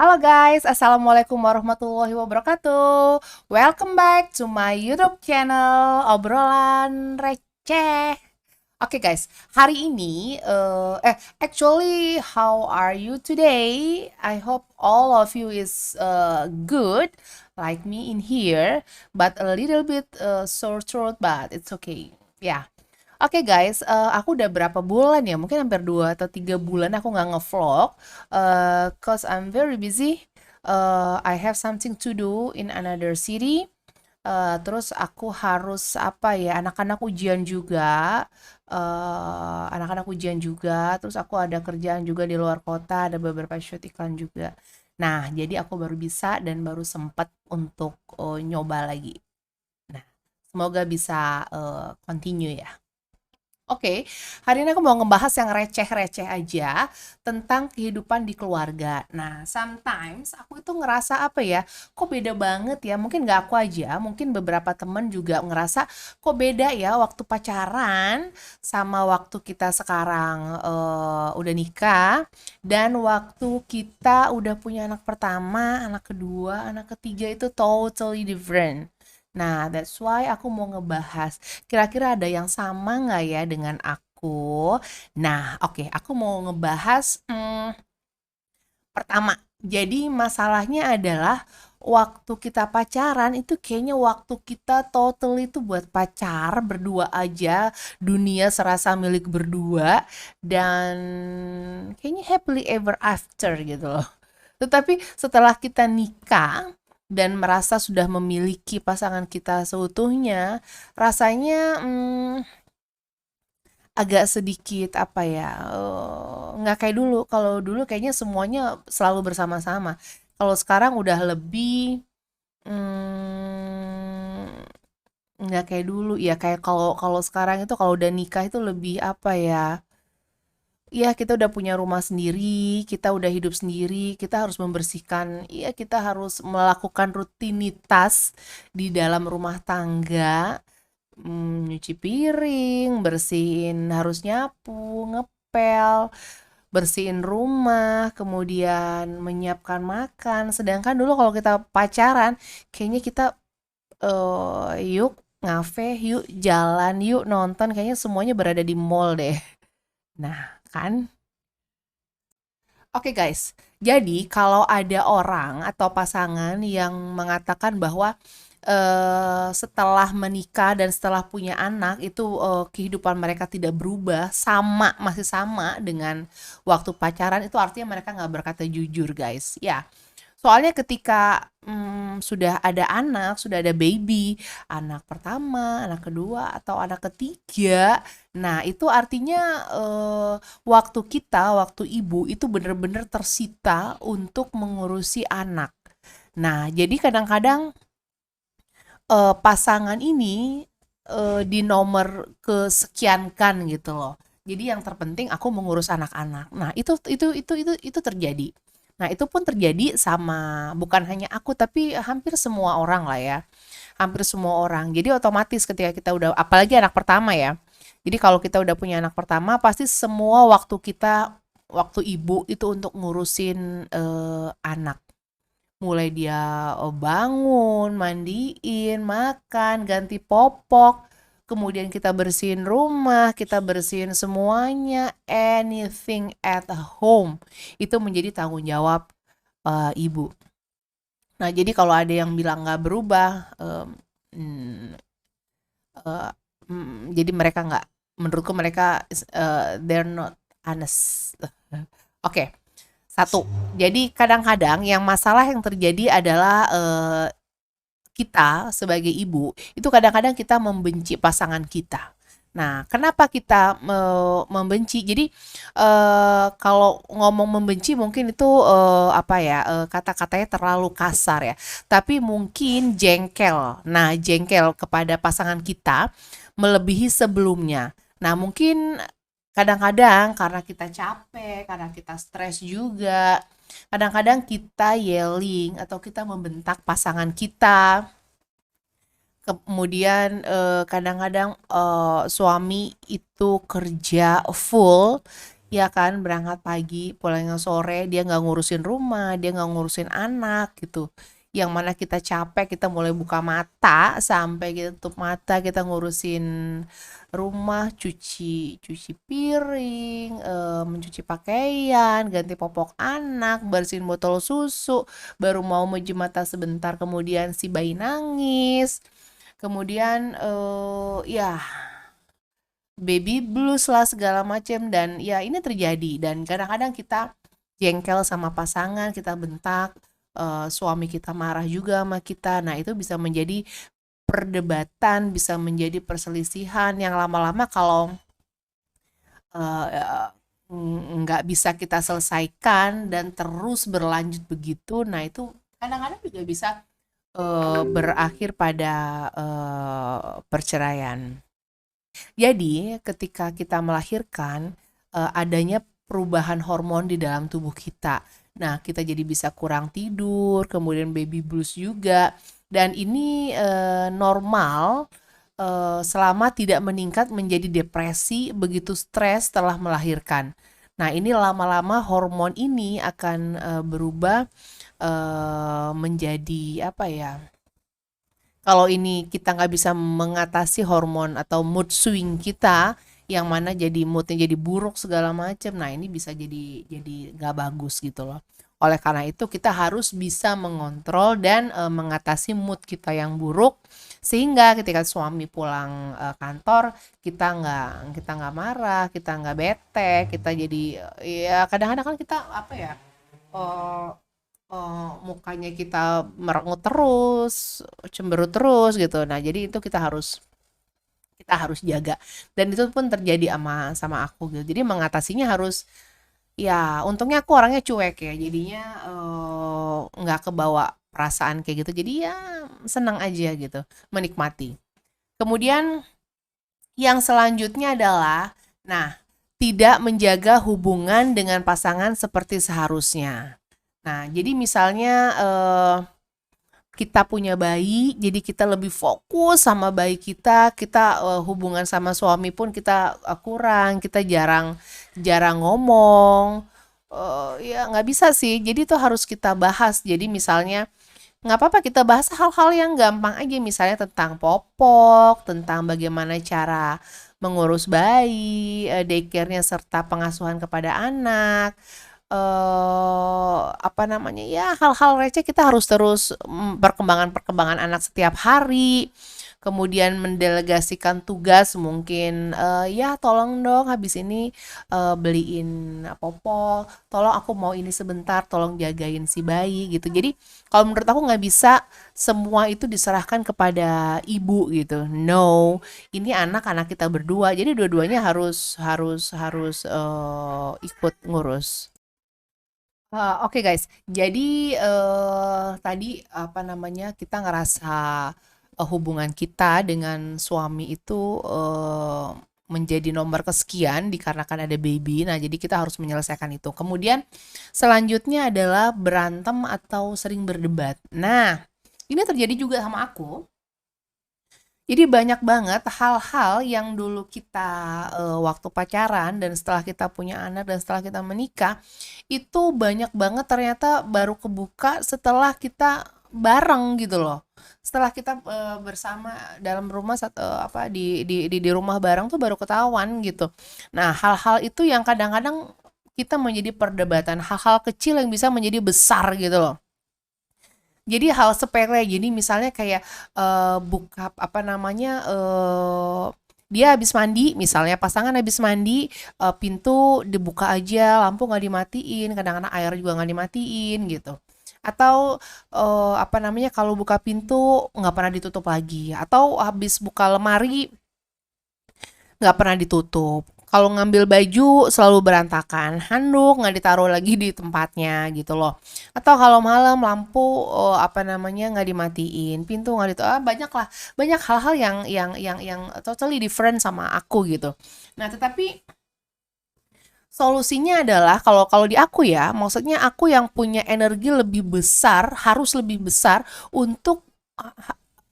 Halo guys, Assalamualaikum warahmatullahi wabarakatuh. Welcome back to my YouTube channel obrolan receh. Oke guys, hari ini actually how are you today? I hope all of you is good like me in here, but a little bit sore throat, but it's okay. Ya. Oke guys, aku udah berapa bulan ya, mungkin hampir 2 atau 3 bulan aku nggak ngevlog, cause I'm very busy, I have something to do in another city, terus aku harus apa ya, anak-anak ujian juga, terus aku ada kerjaan juga di luar kota, ada beberapa shoot iklan juga. Nah, jadi aku baru bisa dan baru sempat untuk, nyoba lagi. Nah, semoga bisa, continue ya. Oke, hari ini aku mau ngebahas yang receh-receh aja tentang kehidupan di keluarga. Nah, sometimes aku itu ngerasa apa ya, kok beda banget ya. Mungkin gak aku aja, mungkin beberapa temen juga ngerasa kok beda ya waktu pacaran sama waktu kita sekarang udah nikah dan waktu kita udah punya anak pertama, anak kedua, anak ketiga itu totally different. Nah, that's why aku mau ngebahas kira-kira ada yang sama nggak ya dengan aku? Nah, oke, aku mau ngebahas pertama. Jadi masalahnya adalah waktu kita pacaran itu kayaknya waktu kita total itu buat pacar berdua aja, dunia serasa milik berdua dan kayaknya happily ever after gitu loh. Tetapi setelah kita nikah dan merasa sudah memiliki pasangan kita seutuhnya, rasanya agak sedikit apa ya, nggak kayak dulu. Kalau dulu kayaknya semuanya selalu bersama-sama. Kalau sekarang udah lebih nggak kayak dulu ya. Kayak kalau kalau sekarang itu kalau udah nikah itu lebih apa ya? Iya, kita udah punya rumah sendiri, kita udah hidup sendiri, kita harus membersihkan, iya kita harus melakukan rutinitas di dalam rumah tangga, nyuci piring, bersihin, harus nyapu, ngepel, bersihin rumah, kemudian menyiapkan makan. Sedangkan dulu kalau kita pacaran, kayaknya kita yuk ngafe, yuk jalan, yuk nonton, kayaknya semuanya berada di mall deh. Nah, kan? Oke guys, jadi kalau ada orang atau pasangan yang mengatakan bahwa setelah menikah dan setelah punya anak itu kehidupan mereka tidak berubah, sama masih sama dengan waktu pacaran, itu artinya mereka nggak berkata jujur guys. Ya, soalnya ketika sudah ada anak, sudah ada baby, anak pertama, anak kedua, atau anak ketiga, nah itu artinya waktu ibu itu benar-benar tersita untuk mengurusi anak. Nah, jadi kadang-kadang pasangan ini di nomor kesekiankan gitu loh. Jadi yang terpenting aku mengurus anak-anak. Nah, itu terjadi. Nah, itu pun terjadi sama bukan hanya aku tapi hampir semua orang lah ya. Hampir semua orang. Jadi otomatis ketika kita udah apalagi anak pertama ya. Jadi kalau kita udah punya anak pertama pasti semua waktu ibu itu untuk ngurusin anak. Mulai dia bangun, mandiin, makan, ganti popok, kemudian kita bersihin rumah, kita bersihin semuanya, anything at home. Itu menjadi tanggung jawab ibu. Nah, jadi kalau ada yang bilang nggak berubah, mmm, eee, jadi mereka nggak menurutku mereka they're not honest. Oke. Satu, jadi kadang-kadang yang masalah yang terjadi adalah, kita sebagai ibu, itu kadang-kadang kita membenci pasangan kita. Nah, kenapa kita membenci? Jadi, kalau ngomong membenci mungkin itu, apa ya, kata-katanya terlalu kasar ya, tapi mungkin jengkel. Nah, jengkel kepada pasangan kita melebihi sebelumnya. Nah, mungkin kadang-kadang karena kita capek, karena kita stres juga, kadang-kadang kita yelling atau kita membentak pasangan kita. Kemudian kadang-kadang suami itu kerja full, ya kan, berangkat pagi, pulangnya sore, dia nggak ngurusin rumah, dia nggak ngurusin anak gitu. Yang mana kita capek, kita mulai buka mata sampai kita tutup mata, kita ngurusin rumah, cuci cuci piring, mencuci pakaian, ganti popok anak, bersihin botol susu, baru mau mencuci mata sebentar kemudian si bayi nangis. Kemudian ya baby blues lah segala macam, dan ya ini terjadi, dan kadang-kadang kita jengkel sama pasangan, kita bentak, suami kita marah juga sama kita. Nah, itu bisa menjadi perdebatan, bisa menjadi perselisihan yang lama-lama kalau eh, nggak bisa kita selesaikan dan terus berlanjut begitu, nah itu kadang-kadang juga bisa berakhir pada perceraian. Jadi, ketika kita melahirkan, adanya perubahan hormon di dalam tubuh kita. Nah, kita jadi bisa kurang tidur, kemudian baby blues juga, dan ini normal selama tidak meningkat menjadi depresi begitu stres setelah melahirkan. Nah, ini lama-lama hormon ini akan berubah menjadi apa ya? Kalau ini kita nggak bisa mengatasi hormon atau mood swing kita, yang mana jadi moodnya jadi buruk segala macam, nah ini bisa jadi nggak bagus gitu loh. Oleh karena itu kita harus bisa mengontrol dan mengatasi mood kita yang buruk, sehingga ketika suami pulang kantor, kita nggak marah, kita nggak bete, kita jadi ya kadang-kadang kan kita apa ya, eh, mukanya kita merengut terus, cemberut terus gitu. Nah, jadi itu kita harus jaga. Dan itu pun terjadi sama sama aku gitu. Jadi mengatasinya harus, ya untungnya aku orangnya cuek ya. Jadinya nggak kebawa perasaan kayak gitu. Jadi ya senang aja gitu, menikmati. Kemudian yang selanjutnya adalah, nah, tidak menjaga hubungan dengan pasangan seperti seharusnya. Nah, jadi misalnya kita punya bayi, jadi kita lebih fokus sama bayi kita, kita hubungan sama suami pun kita kurang, kita jarang jarang ngomong. Ya nggak bisa sih. Jadi itu harus kita bahas. Jadi misalnya nggak apa-apa kita bahas hal-hal yang gampang aja, misalnya tentang popok, tentang bagaimana cara mengurus bayi, daycare-nya serta pengasuhan kepada anak, apa namanya, ya hal-hal receh kita harus terus perkembangan-perkembangan anak setiap hari. Kemudian mendelegasikan tugas mungkin, "Ya tolong dong habis ini, beliin popok, tolong aku mau ini sebentar, tolong jagain si bayi," gitu. Jadi kalau menurut aku nggak bisa semua itu diserahkan kepada ibu gitu, no, ini anak-anak kita berdua, jadi dua-duanya harus harus harus, ikut ngurus. Oke guys, jadi tadi apa namanya, kita ngerasa hubungan kita dengan suami itu menjadi nomor kesekian dikarenakan ada baby. Nah, jadi kita harus menyelesaikan itu. Kemudian selanjutnya adalah berantem atau sering berdebat. Nah, ini terjadi juga sama aku. Jadi banyak banget hal-hal yang dulu kita waktu pacaran dan setelah kita punya anak dan setelah kita menikah, itu banyak banget ternyata baru kebuka setelah kita bareng gitu loh. Setelah kita bersama dalam rumah apa di rumah bareng tuh baru ketahuan gitu. Nah, hal-hal itu yang kadang-kadang kita menjadi perdebatan, hal-hal kecil yang bisa menjadi besar gitu loh. Jadi hal sepele, jadi misalnya kayak, buka apa namanya, dia habis mandi misalnya, pasangan habis mandi, pintu dibuka aja, lampu nggak dimatiin, kadang-kadang air juga nggak dimatiin gitu. Atau, apa namanya, kalau buka pintu nggak pernah ditutup lagi, atau habis buka lemari nggak pernah ditutup. Kalau ngambil baju selalu berantakan, handuk nggak ditaruh lagi di tempatnya gitu loh. Atau kalau malam lampu apa namanya nggak dimatiin, pintu nggak ditutup, banyak lah, banyak hal-hal yang totally different sama aku gitu. Nah, tetapi solusinya adalah kalau kalau di aku ya, maksudnya aku yang punya energi lebih besar, harus lebih besar untuk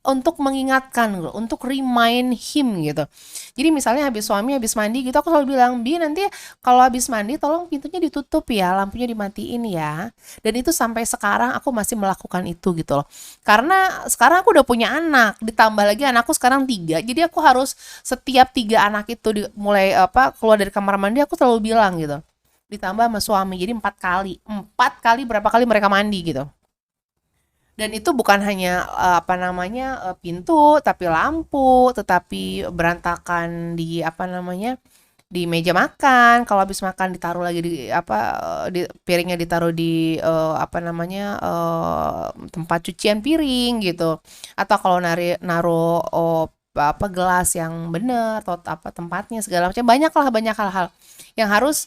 untuk mengingatkan gitu, untuk remind him gitu. Jadi misalnya habis mandi gitu, aku selalu bilang, "Bi, nanti kalau habis mandi tolong pintunya ditutup ya, lampunya dimatiin ya." Dan itu sampai sekarang aku masih melakukan itu gitu loh. Karena sekarang aku udah punya anak, ditambah lagi anakku sekarang 3, jadi aku harus setiap 3 anak itu mulai keluar dari kamar mandi aku selalu bilang gitu. Ditambah sama suami, jadi 4 kali. 4 kali berapa kali mereka mandi gitu. Dan itu bukan hanya pintu, tapi lampu, tetapi berantakan di di meja makan. Kalau habis makan ditaruh lagi di piringnya ditaruh di tempat cucian piring gitu. Atau kalau naruh gelas yang bener atau tempatnya segala macam, banyak hal-hal yang harus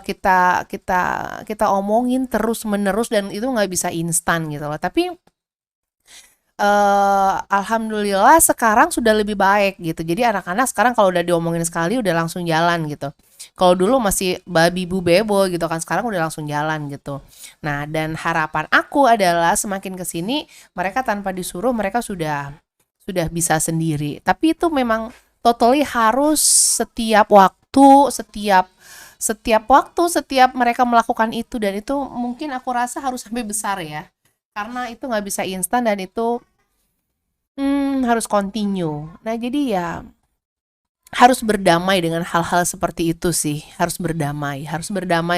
kita kita kita omongin terus menerus, dan itu nggak bisa instan gitu loh. Tapi alhamdulillah sekarang sudah lebih baik gitu. Jadi anak-anak sekarang kalau udah diomongin sekali udah langsung jalan gitu. Kalau dulu masih babi bu bebo gitu kan, sekarang udah langsung jalan gitu. Nah, dan harapan aku adalah semakin ke sini mereka tanpa disuruh mereka sudah bisa sendiri. Tapi itu memang totally harus setiap waktu, setiap mereka melakukan itu, dan itu mungkin aku rasa harus sampai besar ya. Karena itu nggak bisa instan, dan itu harus continue. Nah, jadi ya harus berdamai dengan hal-hal seperti itu sih, harus berdamai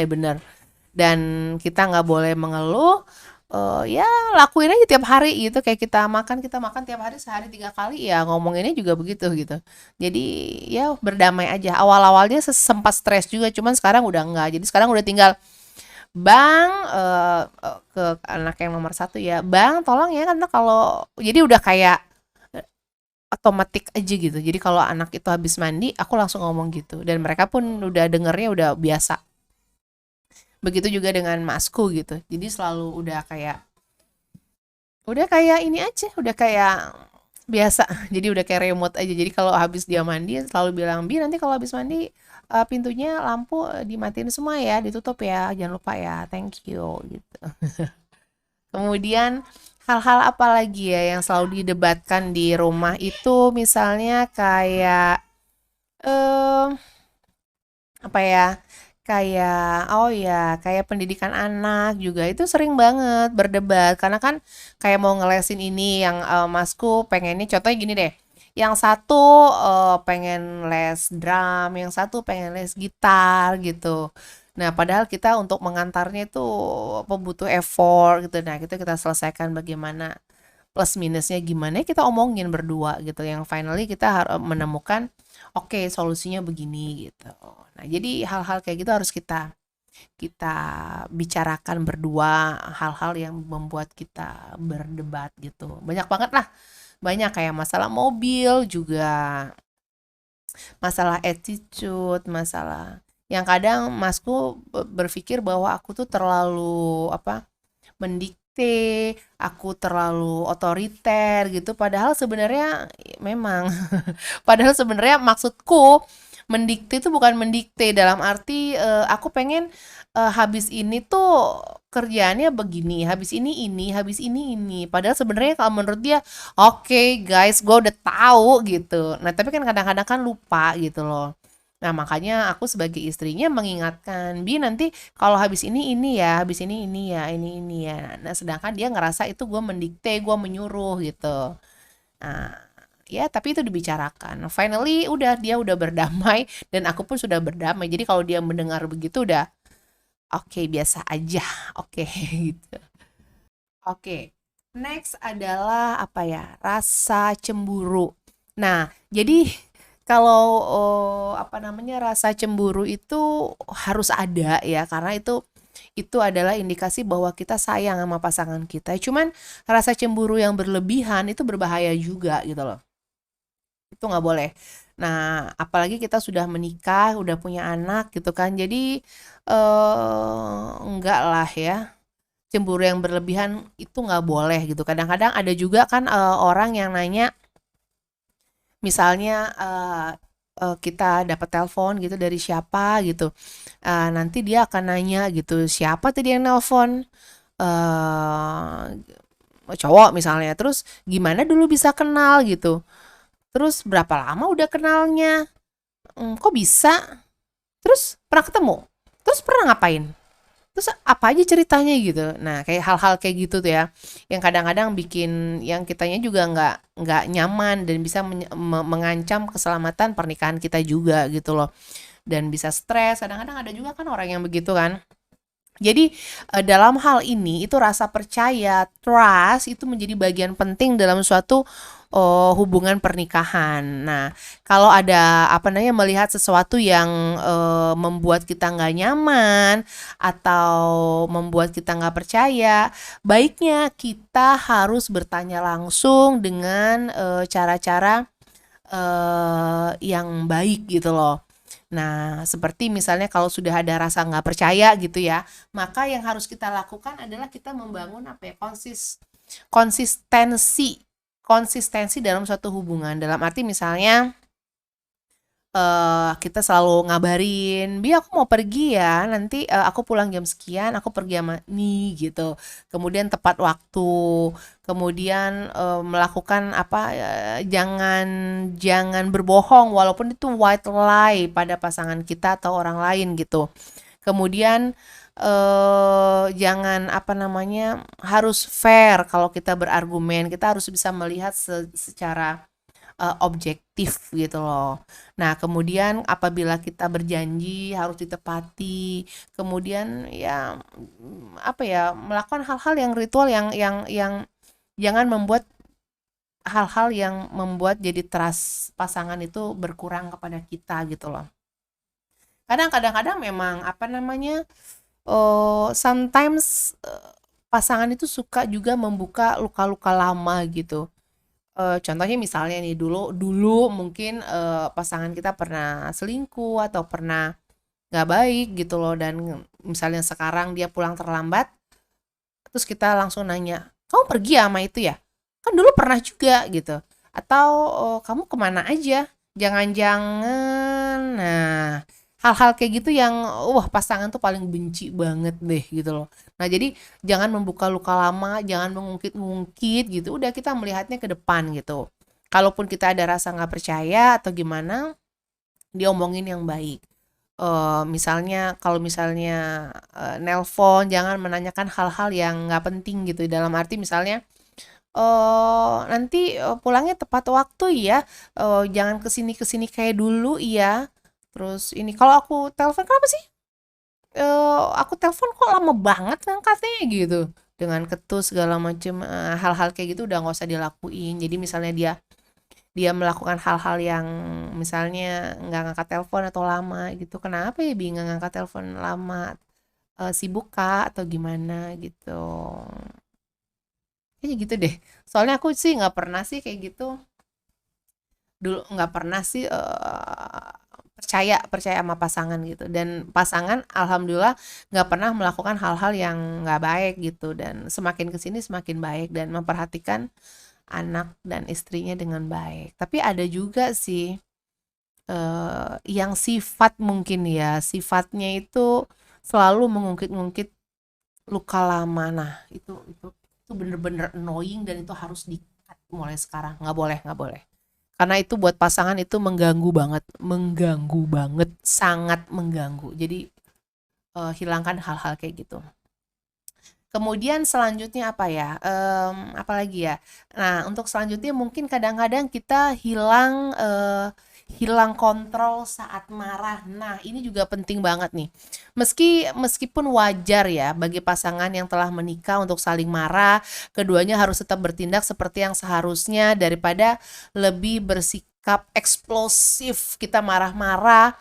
bener. Dan kita nggak boleh mengeluh, ya lakuin aja tiap hari gitu, kayak kita makan tiap hari sehari 3 kali, ya ngomonginnya juga begitu gitu. Jadi ya berdamai aja. Awal-awalnya sempat stres juga, cuman sekarang udah enggak. Jadi sekarang udah tinggal, "Bang," ke anak yang nomor satu ya, "Bang tolong ya," karena kalau jadi udah kayak otomatik aja gitu. Jadi kalau anak itu habis mandi, aku langsung ngomong gitu. Dan mereka pun udah dengernya udah biasa. Begitu juga dengan masku gitu. Jadi selalu udah kayak ini aja, udah kayak biasa. Jadi udah kayak remote aja. Jadi kalau habis dia mandi selalu bilang, "Bi, nanti kalau habis mandi pintunya lampu dimatiin semua ya, ditutup ya, jangan lupa ya, thank you," gitu. Kemudian hal-hal apa lagi ya yang selalu didebatkan di rumah itu, misalnya kayak eh apa ya? Kayak oh ya, kayak pendidikan anak juga itu sering banget berdebat, karena kan kayak mau ngelesin ini yang masku pengennya, contohnya gini deh. Yang satu pengen les drum, yang satu pengen les gitar gitu. Nah, padahal kita untuk mengantarnya itu butuh effort gitu. Nah, itu kita selesaikan bagaimana, plus minusnya gimana, kita omongin berdua gitu. Yang finally kita harus menemukan, oke, solusinya begini gitu. Nah, jadi hal-hal kayak gitu harus kita kita bicarakan berdua, hal-hal yang membuat kita berdebat gitu. Banyak banget lah, banyak kayak masalah mobil juga, masalah attitude, masalah yang kadang masku berpikir bahwa aku tuh terlalu mendikte, aku terlalu otoriter gitu, padahal sebenarnya memang padahal sebenarnya maksudku mendikte itu bukan mendikte dalam arti aku pengen habis ini tuh kerjaannya begini, habis ini, habis ini. Padahal sebenarnya kalau menurut dia, oke guys, gue udah tahu gitu. Nah, tapi kan kadang-kadang kan lupa gitu loh. Nah, makanya aku sebagai istrinya mengingatkan, "Bi, nanti kalau habis ini ya, habis ini ya, ini ya." Nah, sedangkan dia ngerasa itu gue mendikte, gue menyuruh gitu. Nah, ya tapi itu dibicarakan. Finally udah, dia udah berdamai dan aku pun sudah berdamai. Jadi kalau dia mendengar begitu udah oke, biasa aja. Oke, gitu. Oke. Next adalah apa ya? Rasa cemburu. Nah, jadi kalau rasa cemburu itu harus ada ya, karena itu adalah indikasi bahwa kita sayang sama pasangan kita. Cuman rasa cemburu yang berlebihan itu berbahaya juga gitu loh. Itu nggak boleh. Nah, apalagi kita sudah menikah, udah punya anak gitu kan. Jadi enggak lah ya. Cemburu yang berlebihan itu nggak boleh gitu. Kadang-kadang ada juga kan orang yang nanya, misalnya kita dapat telepon gitu dari siapa gitu. Nanti dia akan nanya gitu, siapa tadi yang nelpon? Eh cowok misalnya, terus gimana dulu bisa kenal gitu, terus berapa lama udah kenalnya, kok bisa, terus pernah ketemu, terus pernah ngapain, terus apa aja ceritanya gitu. Nah, kayak hal-hal kayak gitu tuh ya, yang kadang-kadang bikin yang kitanya juga nggak nyaman dan bisa mengancam keselamatan pernikahan kita juga gitu loh. Dan bisa stres, kadang-kadang ada juga kan orang yang begitu kan. Jadi, dalam hal ini itu rasa percaya, trust itu menjadi bagian penting dalam suatu, hubungan pernikahan. Nah, kalau ada apa namanya, melihat sesuatu yang, membuat kita nggak nyaman atau membuat kita nggak percaya, baiknya kita harus bertanya langsung dengan, cara-cara, yang baik gitu loh. Nah, seperti misalnya kalau sudah ada rasa nggak percaya gitu ya, maka yang harus kita lakukan adalah kita membangun apa ya, konsistensi, konsistensi dalam suatu hubungan. Dalam arti misalnya, kita selalu ngabarin, "Bi aku mau pergi ya, nanti, aku pulang jam sekian, aku pergi sama nih," gitu. Kemudian tepat waktu, kemudian, melakukan apa, jangan jangan berbohong walaupun itu white lie pada pasangan kita atau orang lain gitu. Kemudian, jangan apa namanya, harus fair kalau kita berargumen, kita harus bisa melihat secara objektif gitu loh. Nah, kemudian apabila kita berjanji harus ditepati, kemudian ya apa ya, melakukan hal-hal yang ritual yang jangan membuat hal-hal yang membuat jadi trust pasangan itu berkurang kepada kita gitu loh. Kadang-kadang memang apa namanya, sometimes, pasangan itu suka juga membuka luka-luka lama gitu. Contohnya misalnya nih, dulu dulu mungkin, pasangan kita pernah selingkuh atau pernah nggak baik gitu loh, dan misalnya sekarang dia pulang terlambat, terus kita langsung nanya, "Kamu pergi ya sama itu ya? Kan dulu pernah juga," gitu. Atau, "Kamu kemana aja? Jangan-jangan." Nah, hal-hal kayak gitu yang, wah pasangan tuh paling benci banget deh gitu loh. Nah, jadi jangan membuka luka lama, jangan mengungkit-ungkit gitu, udah kita melihatnya ke depan gitu. Kalaupun kita ada rasa nggak percaya atau gimana, diomongin yang baik. Misalnya kalau misalnya, nelpon jangan menanyakan hal-hal yang nggak penting gitu, dalam arti misalnya, "Nanti, pulangnya tepat waktu ya, jangan kesini-kesini kayak dulu ya." Terus ini, "Kalau aku telepon kenapa sih, aku telepon kok lama banget ngangkatnya?" Gitu. Dengan ketus segala macem, hal-hal kayak gitu udah nggak usah dilakuin. Jadi misalnya dia dia melakukan hal-hal yang misalnya nggak ngangkat telepon atau lama gitu, "Kenapa ya Bi nggak ngangkat telepon lama? Sibuk Kak atau gimana?" Gitu. Kayaknya gitu deh. Soalnya aku sih nggak pernah sih kayak gitu. Dulu nggak pernah sih, percaya percaya sama pasangan gitu, dan pasangan alhamdulillah nggak pernah melakukan hal-hal yang nggak baik gitu, dan semakin kesini semakin baik dan memperhatikan anak dan istrinya dengan baik. Tapi ada juga sih, yang sifat mungkin ya, sifatnya itu selalu mengungkit-ungkit luka lama. Nah, itu bener-bener annoying dan itu harus di-cut mulai sekarang, nggak boleh. Karena itu buat pasangan itu mengganggu banget, sangat mengganggu. Jadi, hilangkan hal-hal kayak gitu. Kemudian selanjutnya apa ya, apalagi ya? Nah, untuk selanjutnya mungkin kadang-kadang kita hilang kontrol saat marah. Nah, ini juga penting banget nih. Meskipun wajar ya bagi pasangan yang telah menikah untuk saling marah, keduanya harus tetap bertindak seperti yang seharusnya daripada lebih bersikap eksplosif, kita marah-marah.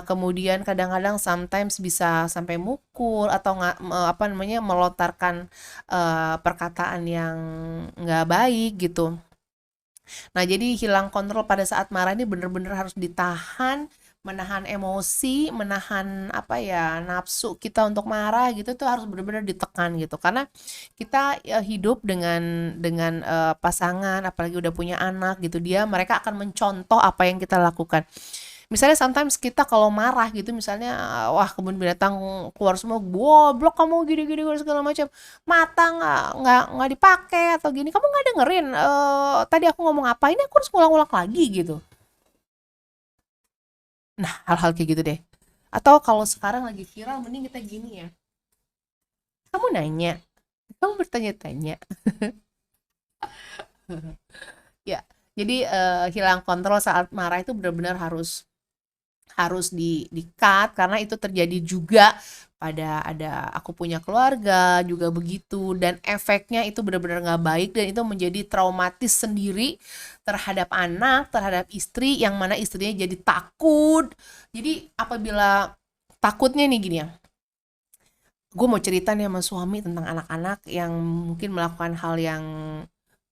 Kemudian kadang-kadang sometimes bisa sampai mukul atau apa namanya, melontarkan, perkataan yang nggak baik gitu. Nah, jadi hilang kontrol pada saat marah ini bener-bener harus ditahan, menahan emosi, menahan apa ya, nafsu kita untuk marah gitu tuh harus bener-bener ditekan gitu. Karena kita, hidup dengan, pasangan apalagi udah punya anak gitu, mereka akan mencontoh apa yang kita lakukan. Misalnya sometimes kita kalau marah gitu misalnya, wah kebun binatang keluar semua, "Goblok kamu gini gini," segala macam, "Mata nggak dipakai," atau gini, "Kamu nggak dengerin, tadi aku ngomong apa, ini aku harus ngulang-ngulang lagi," gitu. Nah, hal-hal kayak gitu deh. Atau kalau sekarang lagi viral mending kita gini ya, "Kamu nanya, kamu bertanya-tanya." Ya, jadi, hilang kontrol saat marah itu benar-benar harus harus di-cut karena itu terjadi juga pada ada aku punya keluarga juga begitu, dan efeknya itu benar-benar nggak baik dan itu menjadi traumatis sendiri terhadap anak, terhadap istri, yang mana istrinya jadi takut. Jadi apabila takutnya nih gini ya, gue mau cerita nih sama suami tentang anak-anak yang mungkin melakukan hal yang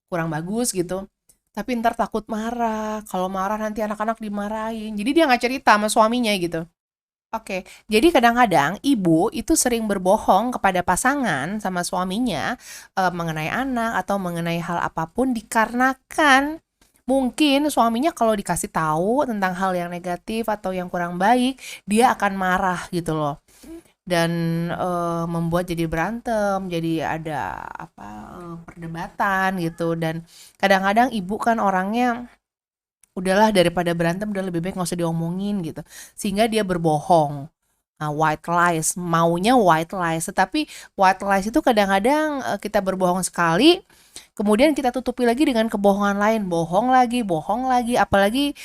kurang bagus gitu. Tapi ntar takut marah, kalau marah nanti anak-anak dimarahin. Jadi dia nggak cerita sama suaminya gitu. Oke, jadi kadang-kadang ibu itu sering berbohong kepada pasangan sama suaminya mengenai anak atau mengenai hal apapun dikarenakan mungkin suaminya kalau dikasih tahu tentang hal yang negatif atau yang kurang baik, dia akan marah gitu loh. Dan membuat jadi berantem, jadi ada apa, perdebatan gitu. Dan kadang-kadang ibu kan orangnya, udahlah daripada berantem udah lebih baik nggak usah diomongin gitu. Sehingga dia berbohong. Nah, white lies, maunya white lies. Tetapi white lies itu kadang-kadang kita berbohong sekali, kemudian kita tutupi lagi dengan kebohongan lain, bohong lagi, apalagi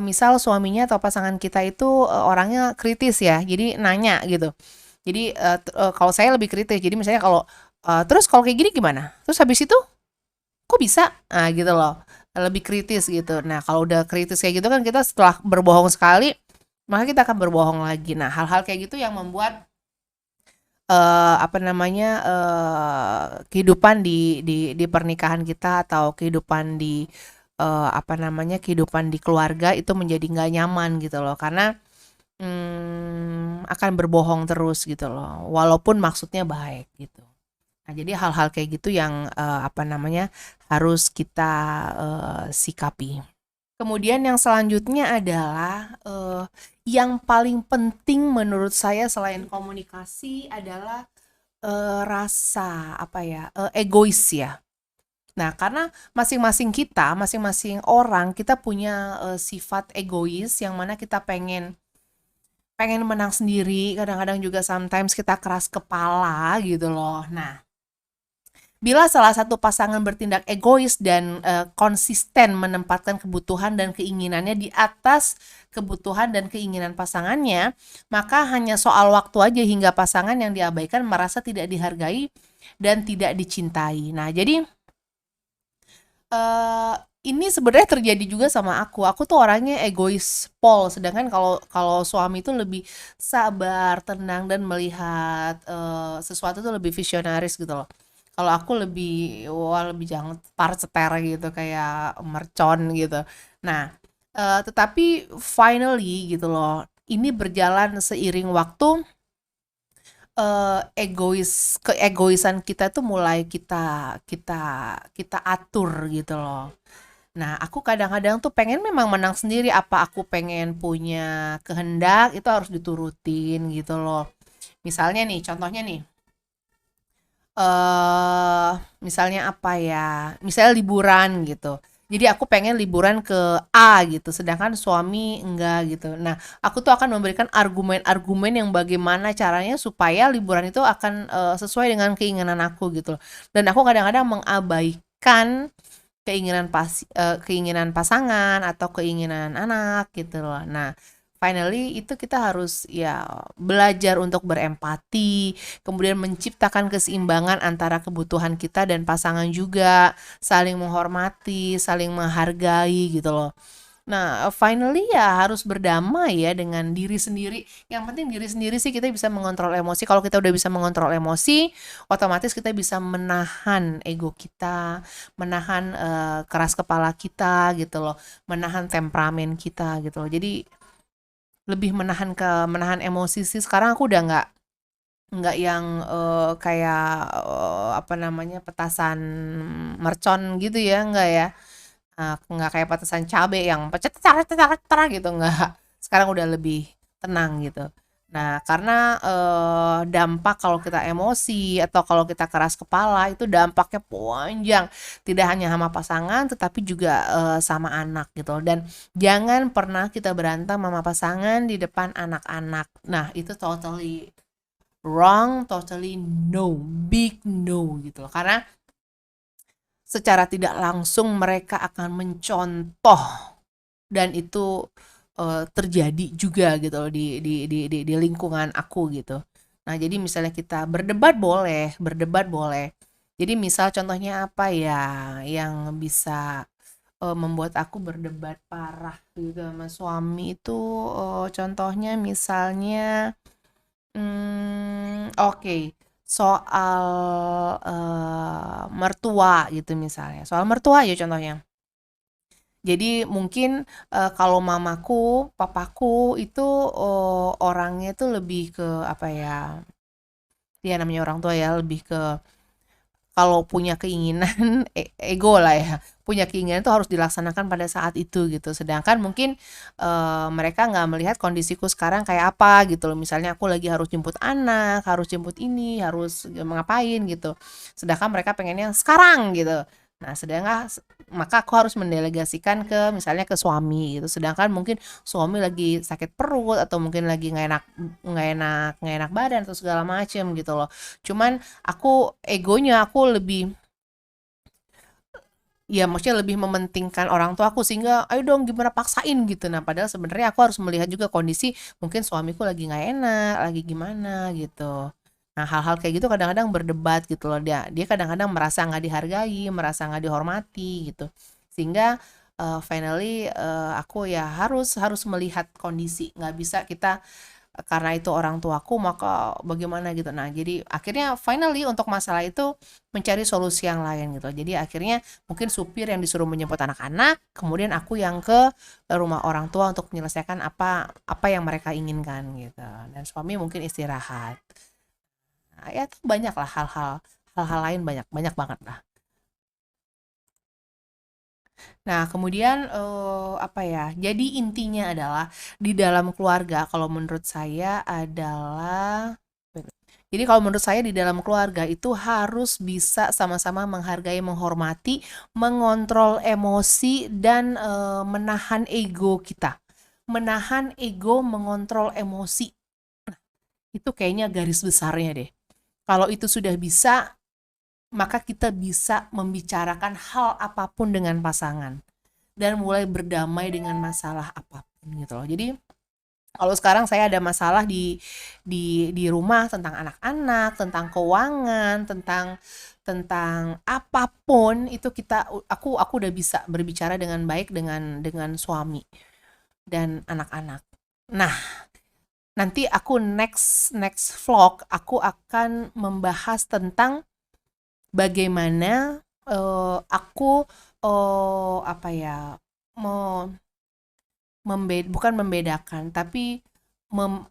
misal suaminya atau pasangan kita itu orangnya kritis ya, jadi nanya gitu. Jadi kalau saya lebih kritis, jadi misalnya kalau terus kalau kayak gini gimana? Terus habis itu kok bisa? Nah gitu loh, lebih kritis gitu. Nah kalau udah kritis kayak gitu kan kita setelah berbohong sekali, maka kita akan berbohong lagi. Nah hal-hal kayak gitu yang membuat apa namanya, kehidupan di pernikahan kita atau kehidupan di, apa namanya, kehidupan di keluarga itu menjadi nggak nyaman gitu loh. Karena, akan berbohong terus gitu loh, walaupun maksudnya baik gitu. Nah, jadi hal-hal kayak gitu yang, apa namanya, harus kita, sikapi. Kemudian yang selanjutnya adalah, yang paling penting menurut saya selain komunikasi adalah, rasa apa ya, egois ya. Nah, karena masing-masing kita, masing-masing orang, kita punya, sifat egois yang mana kita pengen pengen menang sendiri, kadang-kadang juga sometimes kita keras kepala gitu loh. Nah, bila salah satu pasangan bertindak egois dan konsisten menempatkan kebutuhan dan keinginannya di atas kebutuhan dan keinginan pasangannya, maka hanya soal waktu aja hingga pasangan yang diabaikan merasa tidak dihargai dan tidak dicintai. Nah, jadi eh ini sebenarnya terjadi juga sama aku. Aku tuh orangnya egois pol, sedangkan kalau kalau suami itu lebih sabar, tenang dan melihat sesuatu tuh lebih visionaris gitu loh. Kalau aku lebih wah lebih jangan par ceter gitu kayak mercon gitu. Nah, tetapi finally gitu loh, ini berjalan seiring waktu, keegoisan kita tuh mulai kita kita kita atur gitu loh. Nah, aku kadang-kadang tuh pengen memang menang sendiri, apa aku pengen punya kehendak itu harus diturutin gitu loh. Misalnya nih, contohnya nih, eh misalnya apa ya? Misalnya liburan gitu. Jadi aku pengen liburan ke A gitu, sedangkan suami enggak gitu. Nah, aku tuh akan memberikan argumen-argumen yang bagaimana caranya supaya liburan itu akan sesuai dengan keinginan aku gitu loh. Dan aku kadang-kadang mengabaikan keinginan pasangan atau keinginan anak gitu loh. Nah, finally itu kita harus ya belajar untuk berempati, kemudian menciptakan keseimbangan antara kebutuhan kita dan pasangan juga, saling menghormati, saling menghargai gitu loh. Nah, finally ya harus berdamai ya dengan diri sendiri. Yang penting diri sendiri sih kita bisa mengontrol emosi. Kalau kita udah bisa mengontrol emosi, otomatis kita bisa menahan ego kita, menahan keras kepala kita gitu loh, menahan temperamen kita gitu loh. Jadi lebih menahan emosi sih. Sekarang aku udah nggak yang kayak apa namanya petasan mercon gitu ya, nggak ya. Nggak kayak petasan cabe yang pecet gitu, nggak. sekarang udah lebih tenang gitu. Nah, karena dampak kalau kita emosi atau kalau kita keras kepala itu dampaknya panjang, tidak hanya sama pasangan tetapi juga sama anak gitu. Dan jangan pernah kita berantem sama pasangan di depan anak-anak. Nah, itu totally wrong, totally no, big no gitu loh. Karena secara tidak langsung mereka akan mencontoh, dan itu terjadi juga gitu loh di lingkungan aku gitu. Nah, jadi misalnya kita berdebat boleh. Jadi misal contohnya apa ya yang bisa membuat aku berdebat parah gitu sama suami itu, contohnya misalnya oke, soal mertua gitu misalnya. Soal mertua ya contohnya. Jadi mungkin, kalau mamaku, papaku itu, orangnya tuh lebih ke apa ya, ya namanya orang tua ya, lebih ke kalau punya keinginan ego lah ya, punya keinginan itu harus dilaksanakan pada saat itu gitu. Sedangkan mungkin, mereka nggak melihat kondisiku sekarang kayak apa gitu loh. Misalnya aku lagi harus jemput anak, harus jemput ini, harus ngapain gitu. Sedangkan mereka pengennya sekarang gitu. Nah, maka aku harus mendelegasikan ke misalnya ke suami gitu. Sedangkan mungkin suami lagi sakit perut atau mungkin lagi nggak enak badan atau segala macem gitu loh. Cuman aku lebih, ya maksudnya lebih mementingkan orang tua aku sehingga ayo dong gimana paksain gitu. Nah, padahal sebenarnya aku harus melihat juga kondisi mungkin suamiku lagi nggak enak, lagi gimana gitu. Nah, hal-hal kayak gitu kadang-kadang berdebat gitu loh. Dia kadang-kadang merasa nggak dihargai, merasa nggak dihormati gitu. Sehingga finally aku ya harus harus melihat kondisi. Nggak bisa kita karena itu orang tuaku maka bagaimana gitu. Nah, jadi akhirnya finally untuk masalah itu mencari solusi yang lain gitu. Jadi akhirnya mungkin supir yang disuruh menjemput anak-anak, kemudian aku yang ke rumah orang tua untuk menyelesaikan apa apa yang mereka inginkan gitu. Dan suami mungkin istirahat. Nah, ya tuh banyak lah hal-hal lain banyak banyak banget lah. Nah, kemudian apa ya? Jadi intinya adalah di dalam keluarga kalau menurut saya adalah jadi kalau menurut saya di dalam keluarga itu harus bisa sama-sama menghargai, menghormati, mengontrol emosi dan menahan ego kita. Menahan ego, mengontrol emosi. Itu kayaknya garis besarnya deh. Kalau itu sudah bisa, maka kita bisa membicarakan hal apapun dengan pasangan dan mulai berdamai dengan masalah apapun gitu loh. Jadi kalau sekarang saya ada masalah di rumah tentang anak-anak, tentang keuangan, tentang tentang apapun itu aku udah bisa berbicara dengan baik dengan suami dan anak-anak. Nah, nanti aku next next vlog aku akan membahas tentang bagaimana aku apa ya, mau bukan membedakan, tapi mem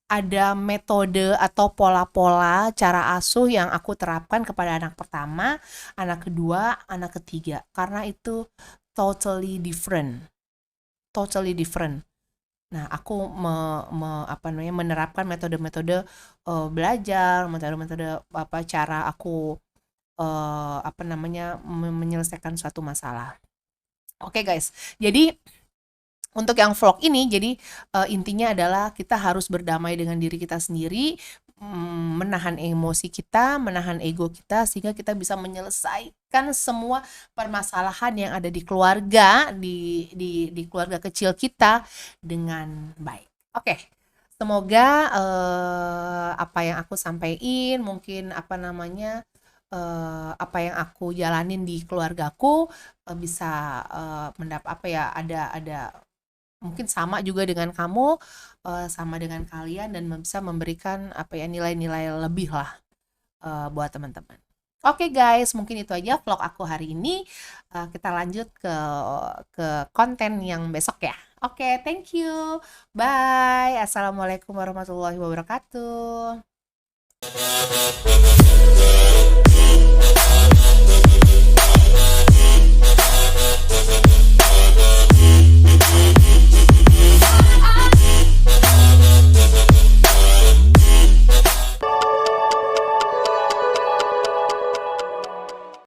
ada metode atau pola-pola cara asuh yang aku terapkan kepada anak pertama, anak kedua, anak ketiga. Karena itu totally different, totally different. Nah, aku apa namanya, menerapkan metode-metode, belajar, metode-metode apa, cara aku, apa namanya, menyelesaikan suatu masalah. Oke guys, jadi untuk yang vlog ini jadi intinya adalah kita harus berdamai dengan diri kita sendiri, menahan emosi kita, menahan ego kita sehingga kita bisa menyelesaikan semua permasalahan yang ada di keluarga, di keluarga kecil kita dengan baik. Oke. Semoga apa yang aku sampaikan mungkin apa namanya apa yang aku jalanin di keluargaku bisa mendapat apa ya, ada mungkin sama juga dengan kamu, sama dengan kalian dan bisa memberikan apa ya, nilai-nilai lebih lah, buat teman-teman. Oke guys, mungkin itu aja vlog aku hari ini, kita lanjut ke konten yang besok ya. Oke, thank you, bye, assalamualaikum warahmatullahi wabarakatuh.